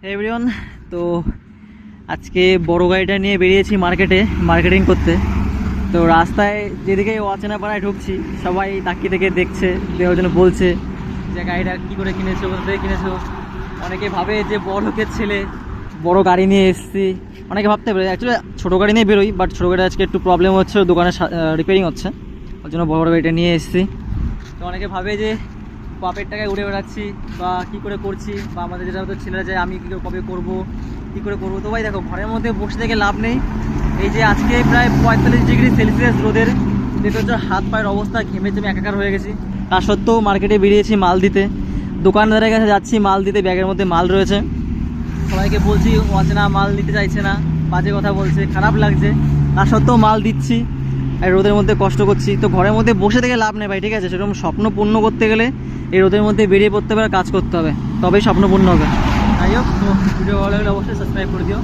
Everyone, তো আজকে বড় গাড়িটা নিয়ে বেরিয়েছি মার্কেটিং করতে। তো রাস্তায় যেদিকে অচেনা পাড়ায় ঢুকছি সবাই তাকিয়ে থেকে দেখছে, দেওয়ার জন্য বলছে যে গাড়িটা কী করে কিনেছো, কোথা থেকে কিনেছো। অনেকে ভাবে যে বড় লোকের ছেলে, বড় গাড়ি নিয়ে এসেছি। অনেকে ভাবতে পারে অ্যাকচুয়ালি ছোটো গাড়ি নিয়ে বেরোই, বাট ছোটো গাড়ি আজকে একটু প্রবলেম হচ্ছে, দোকানে রিপেয়ারিং হচ্ছে, ওর জন্য বড় গাড়িটা নিয়ে এসেছি। তো অনেকে ভাবে যে বাপের টাকায় উড়ে বেড়াচ্ছি বা কী করে করছি, বা আমাদের যেটা হয়তো ছেলেরা যায় আমি কী করে কবে করবো, কী করে করবো। তো ভাই দেখো, ঘরের মধ্যে বসে থেকে লাভ নেই। এই যে আজকে প্রায় 45°C রোদের, দেখতে হচ্ছে হাত পায়ের অবস্থা, ঘেমে চেমে একাকার হয়ে গেছি। তা সত্ত্বেও মার্কেটে বেরিয়েছি মাল দিতে, দোকানদারের কাছে যাচ্ছি মাল দিতে, ব্যাগের মধ্যে মাল রয়েছে। সবাইকে বলছি অচেনা মাল নিতে চাইছে না, বাজে কথা বলছে, খারাপ লাগছে। তা সত্ত্বেও মাল দিচ্ছি আর রোদের মধ্যে কষ্ট করছি। তো ঘরের মধ্যে বসে থেকে লাভ নেই ভাই, ঠিক আছে? সেরকম স্বপ্ন পূর্ণ করতে গেলে এই রোদের মধ্যে বেরিয়ে পড়তে হবে আর কাজ করতে হবে, তবেই স্বপ্ন পূর্ণ হবে। যাই হোক, তো ভিডিও ভালো লাগলে অবশ্যই সাবস্ক্রাইব করে দিও।